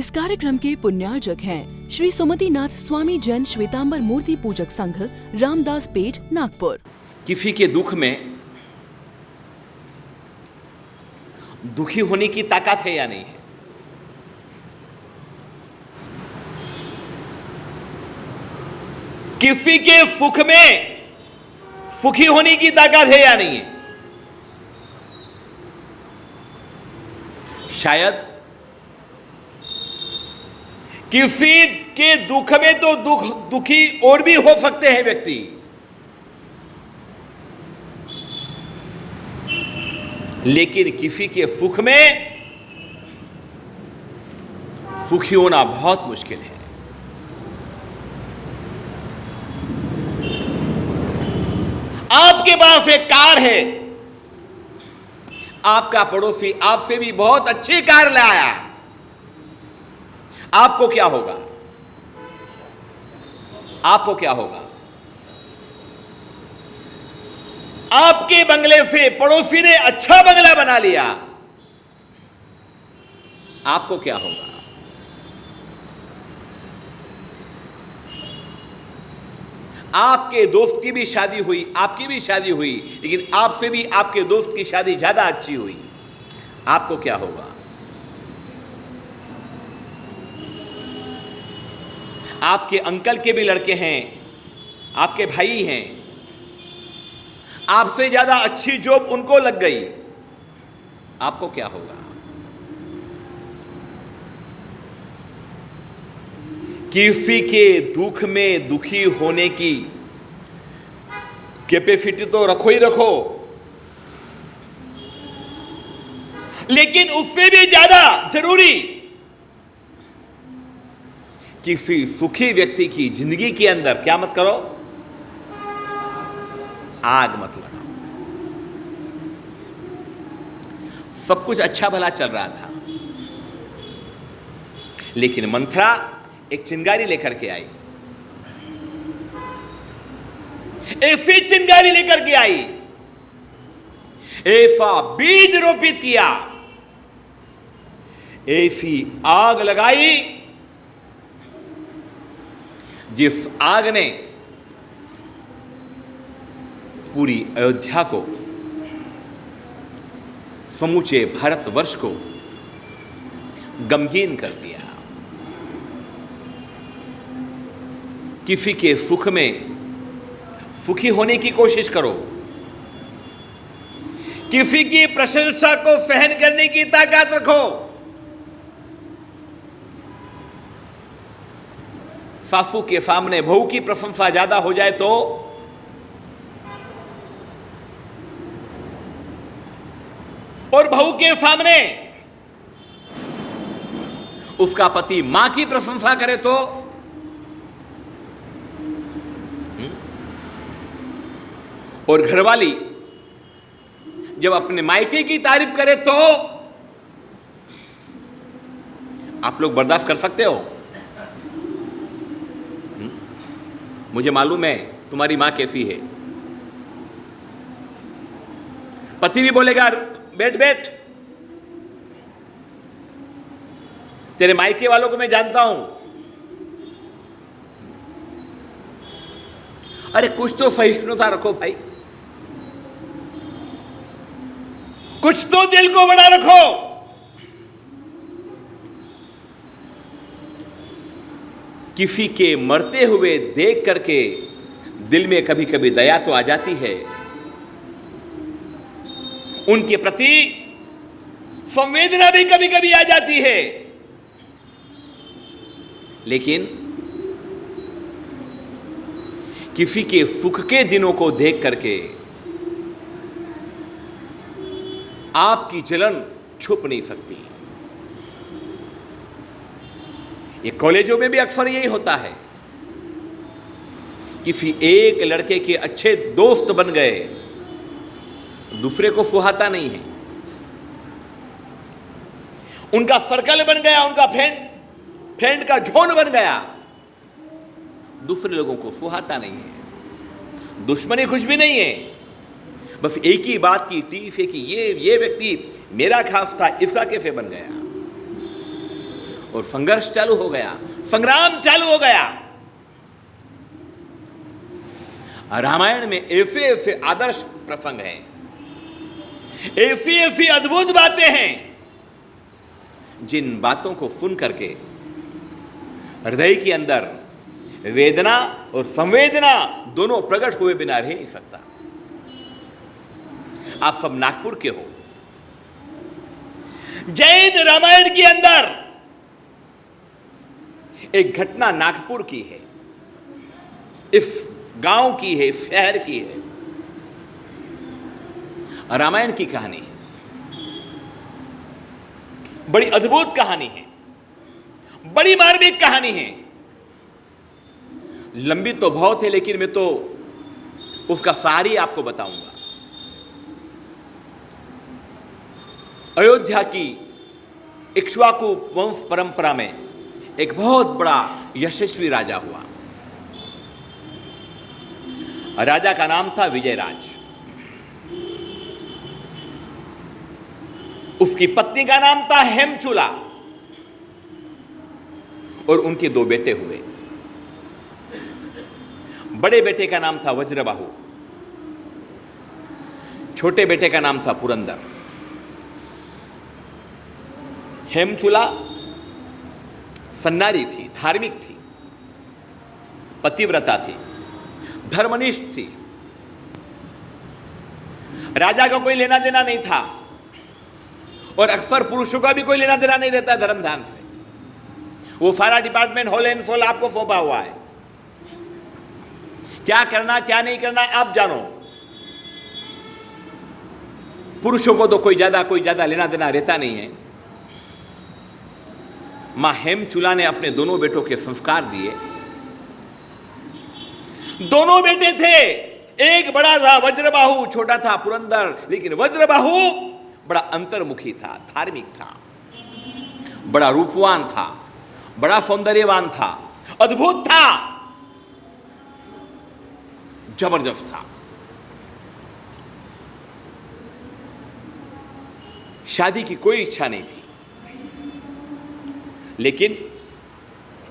इस कार्यक्रम के पुण्यार्जक हैं श्री सुमतिनाथ स्वामी जैन श्वेतांबर मूर्ति पूजक संघ, रामदास पेठ, नागपुर। किसी के दुख में दुखी होने की ताकत है या नहीं है? किसी के सुख में सुखी होने की ताकत है या नहीं है? शायद किसी के दुख में तो दुखी और भी हो सकते हैं व्यक्ति, लेकिन किसी के सुख में सुखी होना बहुत मुश्किल है। आपके पास एक कार है, आपका पड़ोसी आपसे भी बहुत अच्छी कार लाया, आपको क्या होगा? आपको क्या होगा? आपके बंगले से पड़ोसी ने अच्छा बंगला बना लिया, आपको क्या होगा? आपके दोस्त की भी शादी हुई, आपकी भी शादी हुई, लेकिन आपसे भी आपके दोस्त की शादी ज्यादा अच्छी हुई, आपको क्या होगा? आपके अंकल के भी लड़के हैं, आपके भाई हैं, आपसे ज्यादा अच्छी जॉब उनको लग गई, आपको क्या होगा? किसी के दुख में दुखी होने की कैपेसिटी तो रखो ही रखो, लेकिन उससे भी ज्यादा जरूरी किसी सुखी व्यक्ति की जिंदगी के अंदर क्या मत करो? आग मत लगाओ। सब कुछ अच्छा भला चल रहा था, लेकिन मंथरा एक चिंगारी लेकर के आई, ऐसी चिंगारी लेकर के आई, ऐसा बीज रोपित किया, ऐसी आग लगाई जिस आग ने पूरी अयोध्या को, समूचे भारतवर्ष को गमगीन कर दिया। किसी के सुख में सुखी होने की कोशिश करो, किसी की प्रशंसा को सहन करने की ताकत रखो। सासू के सामने बहू की प्रशंसा ज्यादा हो जाए तो और बहू के सामने उसका पति मां की प्रशंसा करे तो और घरवाली जब अपने मायके की तारीफ करे तो आप लोग बर्दाश्त कर सकते हो? मुझे मालूम है तुम्हारी मां कैसी है। पति भी बोलेगा बैठ बैठ, तेरे मायके वालों को मैं जानता हूं। अरे कुछ तो सहिष्णुता रखो भाई, कुछ तो दिल को बड़ा रखो। किसी के मरते हुए देख करके दिल में कभी कभी दया तो आ जाती है, उनके प्रति संवेदना भी कभी कभी आ जाती है, लेकिन किसी के सुख के दिनों को देख करके आपकी जलन छुप नहीं सकती। ये कॉलेजों में भी अक्सर यही होता है, किसी एक लड़के के अच्छे दोस्त बन गए, दूसरे को सुहाता नहीं है, उनका सर्कल बन गया, उनका फ्रेंड का झोन बन गया, दूसरे लोगों को सुहाता नहीं है। दुश्मनी कुछ भी नहीं है, बस एक ही बात की टीफ है कि ये व्यक्ति मेरा खास था, इसका कैसे बन गया। और संघर्ष चालू हो गया, संग्राम चालू हो गया। रामायण में ऐसे ऐसे आदर्श प्रसंग हैं, ऐसी ऐसी अद्भुत बातें हैं, जिन बातों को सुन करके हृदय के अंदर वेदना और संवेदना दोनों प्रकट हुए बिना रह नहीं सकता। आप सब नागपुर के हो। जैन रामायण के अंदर एक घटना नागपुर की है, इस गांव की है, इस शहर की है। रामायण की कहानी है, बड़ी अद्भुत कहानी है, बड़ी मार्मिक कहानी है। लंबी तो बहुत है, लेकिन मैं तो उसका सारी आपको बताऊंगा। अयोध्या की इक्ष्वाकु वंश परंपरा में एक बहुत बड़ा यशस्वी राजा हुआ। राजा का नाम था विजयराज। उसकी पत्नी का नाम था हेमचूला और उनके दो बेटे हुए। बड़े बेटे का नाम था वज्रबाहु, छोटे बेटे का नाम था पुरंदर। हेमचूला सन्नारी थी, धार्मिक थी, पतिव्रता थी, धर्मनिष्ठ थी। राजा का कोई लेना देना नहीं था, और अक्सर पुरुषों का भी कोई लेना देना नहीं रहता धर्म ध्यान से। वो सारा डिपार्टमेंट होल एंड फुल आपको सौंपा हुआ है। क्या करना क्या नहीं करना आप जानो। पुरुषों को तो कोई ज्यादा लेना देना रहता नहीं है। मां हेमचूला ने अपने दोनों बेटों के संस्कार दिए। दोनों बेटे थे, एक बड़ा था वज्रबाहु, छोटा था पुरंदर। लेकिन वज्रबाहु बड़ा अंतर्मुखी था, धार्मिक था, बड़ा रूपवान था, बड़ा सौंदर्यवान था, अद्भुत था, जबरदस्त था। शादी की कोई इच्छा नहीं थी। लेकिन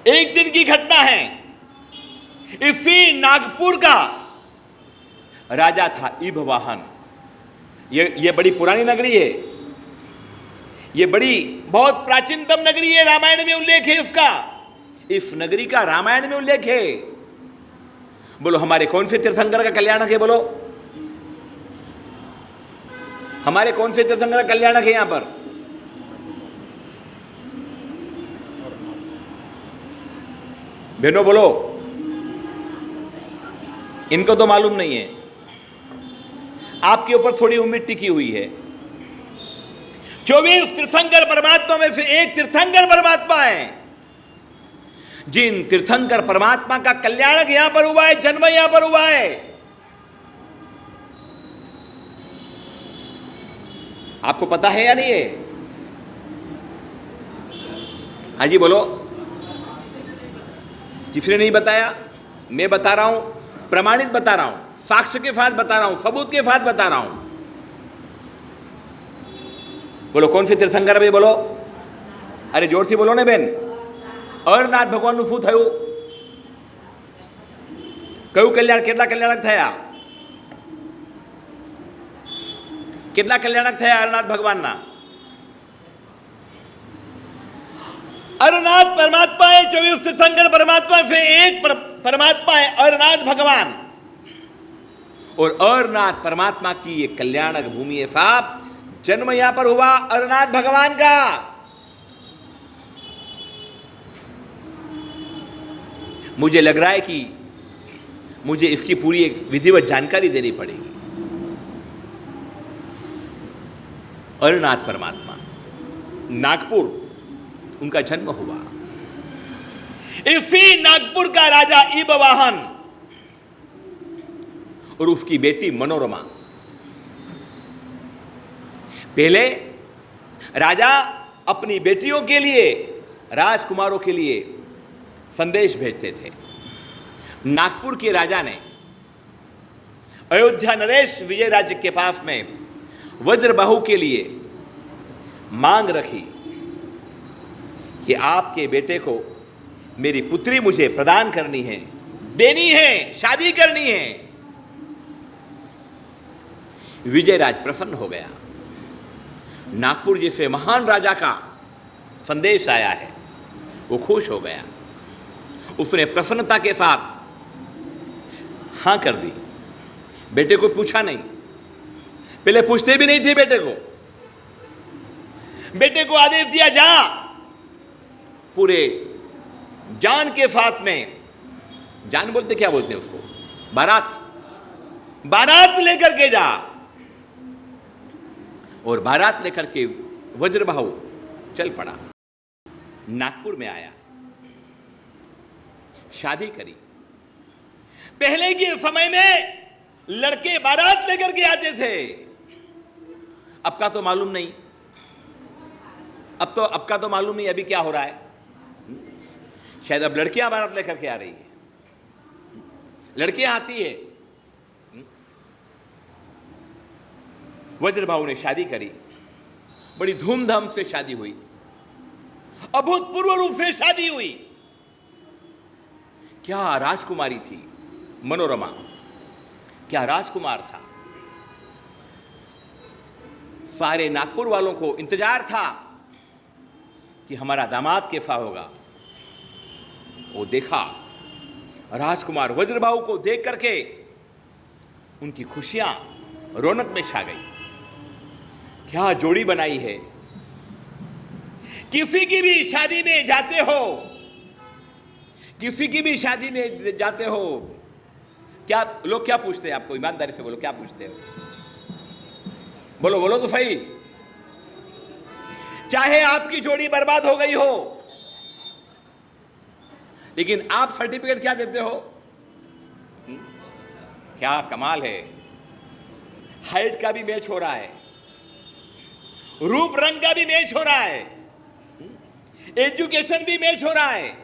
एक दिन की घटना है, इसी नागपुर का राजा था इबवाहन। ये बड़ी पुरानी नगरी है, ये बड़ी बहुत प्राचीनतम नगरी है, रामायण में उल्लेख है इसका। इस नगरी का रामायण में उल्लेख है। बोलो हमारे कौन से तीर्थंकर का कल्याणक है? बोलो हमारे कौन से तीर्थंकर का कल्याणक है यहां पर? बहनों बोलो, इनको तो मालूम नहीं है। आपके ऊपर थोड़ी उम्मीद टिकी हुई है। 24 तीर्थंकर परमात्मा में से एक तीर्थंकर परमात्मा है। जिन तीर्थंकर परमात्मा का कल्याणक यहां पर हुआ है, जन्म यहां पर हुआ है। आपको पता है या नहीं है? हाँ जी बोलो। किसने नहीं बताया? मैं बता रहा हूं, प्रमाणित बता रहा हूं, साक्ष्य के साथ बता रहा हूं, सबूत के साथ बता रहा हूं। बोलो कौन से तीर्थंकर भाई? बोलो, अरे जोर थी बोलो ने बेन। अरनाथ भगवान નું શું થયું? કયું કલ્યાણ, કેટલા કલ્યાણક થયા? કેટલા કલ્યાણક થયા અરનાથ ભગવાનના? अरनाथ परमात्मा है, 24 तीर्थंकर परमात्मा से एक परमात्मा है अरनाथ भगवान। और अरनाथ परमात्मा की ये कल्याणक भूमि है साहब। जन्म यहां पर हुआ अरनाथ भगवान का। मुझे लग रहा है कि मुझे इसकी पूरी एक विधिवत जानकारी देनी पड़ेगी। अरनाथ परमात्मा, नागपुर उनका जन्म हुआ। इसी नागपुर का राजा इबवाहन और उसकी बेटी मनोरमा। पहले राजा अपनी बेटियों के लिए, राजकुमारों के लिए संदेश भेजते थे। नागपुर के राजा ने अयोध्या नरेश विजय राज्य के पास में वज्रबाहु के लिए मांग रखी कि आपके बेटे को मेरी पुत्री मुझे प्रदान करनी है, देनी है, शादी करनी है। विजयराज प्रसन्न हो गया। नागपुर जैसे महान राजा का संदेश आया है, वो खुश हो गया। उसने प्रसन्नता के साथ हां कर दी। बेटे को पूछा नहीं, पहले पूछते भी नहीं थे बेटे को। बेटे को आदेश दिया, जा पूरे जान के साथ में, जान बोलते क्या बोलते हैं उसको, बारात लेकर के जा। और बारात लेकर के वज्रबाहु चल पड़ा। नागपुर में आया, शादी करी। पहले के समय में लड़के बारात लेकर के आते थे, अब का तो मालूम नहीं। अब का तो मालूम नहीं अभी क्या हो रहा है। शायद अब लड़कियां बारात लेकर के आ रही है, लड़कियां आती है। वज्रबाहु ने शादी करी, बड़ी धूमधाम से शादी हुई, अभूतपूर्व रूप से शादी हुई। क्या राजकुमारी थी मनोरमा, क्या राजकुमार था। सारे नागपुर वालों को इंतजार था कि हमारा दामाद कैसा होगा। वो देखा, राजकुमार वज्रबाहु को देख करके उनकी खुशियां रौनक में छा गई। क्या जोड़ी बनाई है। किसी की भी शादी में जाते हो, किसी की भी शादी में जाते हो, क्या लोग क्या पूछते हैं आपको? ईमानदारी से बोलो, क्या पूछते हो? बोलो बोलो तो सही। चाहे आपकी जोड़ी बर्बाद हो गई हो, लेकिन आप सर्टिफिकेट क्या देते हो? क्या कमाल है। हाइट का भी मैच हो रहा है, रूप रंग का भी मैच हो रहा है, एजुकेशन भी मैच हो रहा है।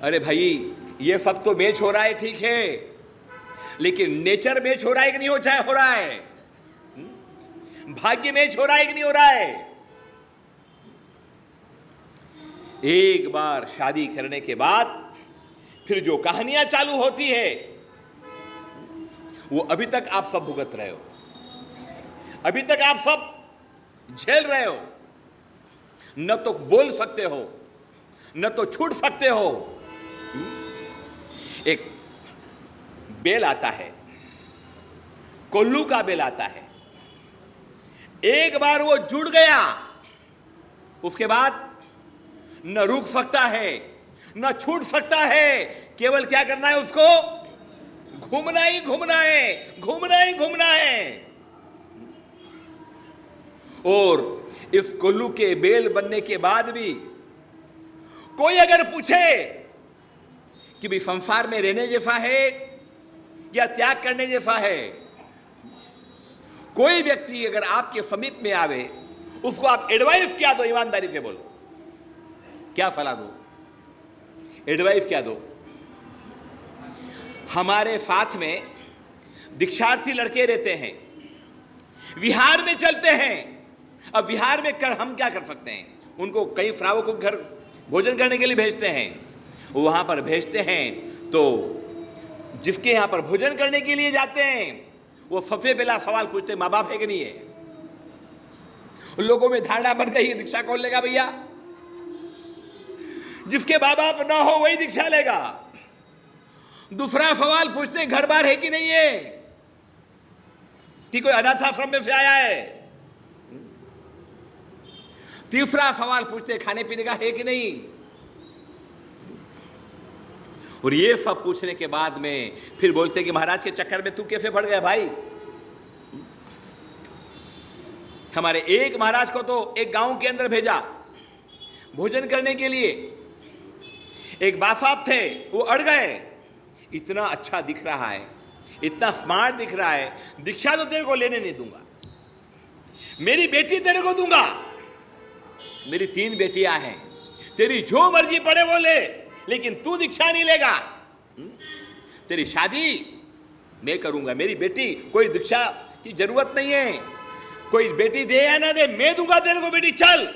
अरे भाई, ये सब तो मैच हो रहा है, ठीक है, लेकिन नेचर मैच हो रहा है कि नहीं हो रहा है? भाग्य मैच हो रहा है कि नहीं हो रहा है? एक बार शादी करने के बाद फिर जो कहानियां चालू होती है, वो अभी तक आप सब भुगत रहे हो, अभी तक आप सब झेल रहे हो। न तो बोल सकते हो, न तो छूट सकते हो। एक बेल आता है, कोल्लू का बेल आता है। एक बार वो जुड़ गया, उसके बाद न रुक सकता है, न छूट सकता है। केवल क्या करना है उसको? घूमना ही घूमना है, घूमना ही घूमना है। और इस कोल्लू के बेल बनने के बाद भी कोई अगर पूछे कि भी संसार में रहने जैसा है या त्याग करने जैसा है, कोई व्यक्ति अगर आपके समीप में आवे, उसको आप एडवाइस क्या दो? ईमानदारी से बोलो, क्या सलाह दो? एडवाइस क्या दो? हमारे साथ में दीक्षार्थी लड़के रहते हैं, विहार में चलते हैं। अब विहार में कर हम क्या कर सकते हैं? उनको कई फ्रावों को घर भोजन करने के लिए भेजते हैं। वहां पर भेजते हैं तो जिसके यहां पर भोजन करने के लिए जाते हैं, वो सबसे पहला सवाल पूछते, माँ बाप है कि नहीं है? उन लोगों में धारणा बन गई, दीक्षा कौन लेगा भैया? जिसके माँ बाप ना हो वही दीक्षा लेगा। दूसरा सवाल पूछते, घर बार है कि नहीं है, कि कोई अनाथ आश्रम में से आया है? तीसरा सवाल पूछते, खाने पीने का है कि नहीं? और ये सब पूछने के बाद में फिर बोलते कि महाराज के चक्कर में तू कैसे पड़ गया भाई? हमारे एक महाराज को तो एक गांव के अंदर भेजा भोजन करने के लिए। एक बासाब थे, वो अड़ गए। इतना अच्छा दिख रहा है, इतना स्मार्ट दिख रहा है, दीक्षा तो तेरे को लेने नहीं दूंगा, मेरी बेटी तेरे को दूंगा। मेरी 3 बेटियां हैं, तेरी जो मर्जी पड़े वो ले, लेकिन तू दीक्षा नहीं लेगा। तेरी शादी मैं करूंगा, मेरी बेटी, कोई दीक्षा की जरूरत नहीं है, कोई बेटी दे या ना दे, मैं दूंगा तेरे को बेटी, चल।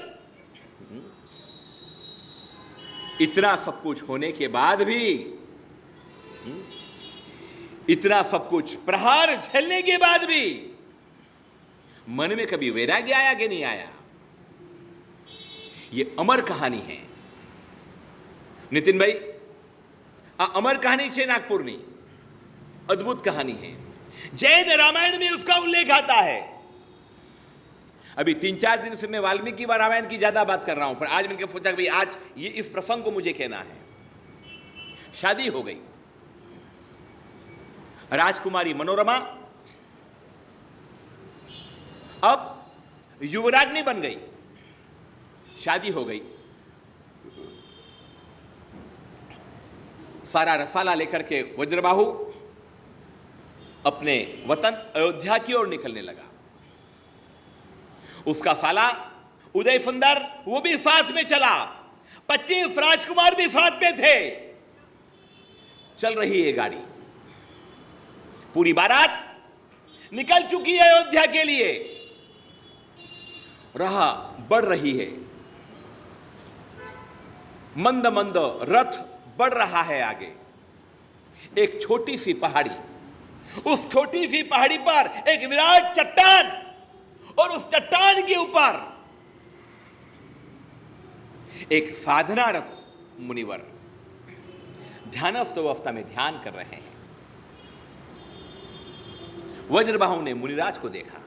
इतना सब कुछ होने के बाद भी, इतना सब कुछ प्रहार झेलने के बाद भी मन में कभी वैराग्य आया कि नहीं आया? ये अमर कहानी है नितिन भाई, आ अमर कहानी છે નાગપુરની, अद्भुत कहानी है। जैन रामायण में उसका उल्लेख आता है। अभी 3-4 दिन से मैं वाल्मीकि व रामायण की ज्यादा बात कर रहा हूं, पर आज मैंने सोचा कि भाई आज ये इस प्रसंग को मुझे कहना है। शादी हो गई, राजकुमारी मनोरमा अब युवराज्ञी बन गई, शादी हो गई। सारा रसाला लेकर के वज्रबाहु अपने वतन अयोध्या की ओर निकलने लगा। उसका साला उदय सुंदर वो भी साथ में चला, 25 राजकुमार भी साथ में थे। चल रही है गाड़ी, पूरी बारात निकल चुकी है अयोध्या के लिए, राह बढ़ रही है, मंद मंद रथ बढ़ रहा है आगे। एक छोटी सी पहाड़ी, उस छोटी सी पहाड़ी पर एक विराट चट्टान, और उस चट्टान के ऊपर एक साधनारत मुनिवर ध्यानस्थ अवस्था में ध्यान कर रहे हैं। वज्रबाहु ने मुनिराज को देखा,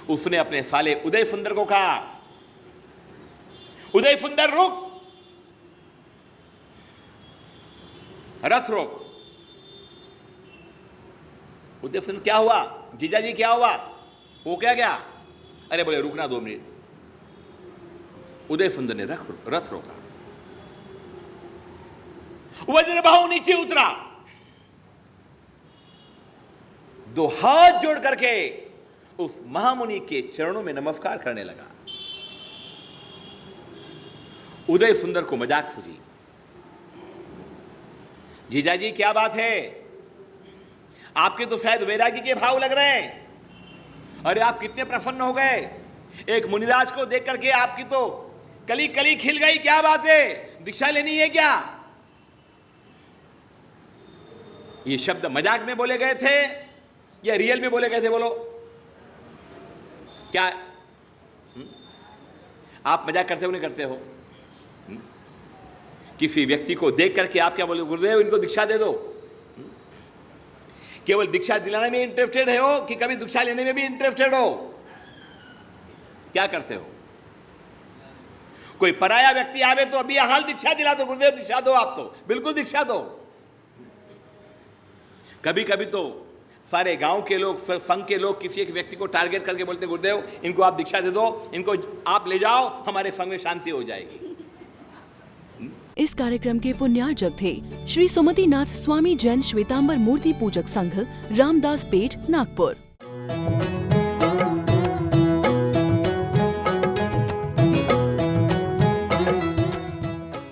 उसने अपने साले उदय सुंदर को कहा, उदय सुंदर रुक, रथ रोक। उदय सुंदर क्या हुआ जीजाजी, क्या हुआ? वो क्या गया? अरे बोले रुकना 2 मिनट। उदय सुंदर ने रथ रोका, वज्रबाहु नीचे उतरा, 2 हाथ जोड़ करके उस महामुनि के चरणों में नमस्कार करने लगा। उदय सुंदर को मजाक सूझी, जीजाजी क्या बात है, आपके तो शायद वैरागी के भाव लग रहे हैं। अरे आप कितने प्रसन्न हो गए, एक मुनिराज को देख करके आपकी तो कली कली खिल गई, क्या बात है, दीक्षा लेनी है क्या? ये शब्द मजाक में बोले गए थे या रियल में बोले गए थे? बोलो क्या आप मजाक करते हो नहीं करते हो? किसी व्यक्ति को देख करके आप क्या बोले, गुरुदेव इनको दीक्षा दे दो? केवल दीक्षा दिलाने में इंटरेस्टेड है हो कि कभी दीक्षा लेने में भी इंटरेस्टेड हो? क्या करते हो? कोई पराया व्यक्ति आवे तो अभी हाल दीक्षा दिला दो, गुरुदेव दीक्षा दो, आप तो बिल्कुल दीक्षा दो। कभी कभी तो सारे गांव के लोग, संघ के लोग किसी एक व्यक्ति को टारगेट करके बोलते हैं, गुरुदेव इनको आप दीक्षा दे दो, इनको आप ले जाओ, हमारे संघ में शांति हो जाएगी। इस कार्यक्रम के पुण्यार्जक थे श्री सुमतिनाथ स्वामी जैन श्वेतांबर मूर्ति पूजक संघ, रामदास पेठ, नागपुर।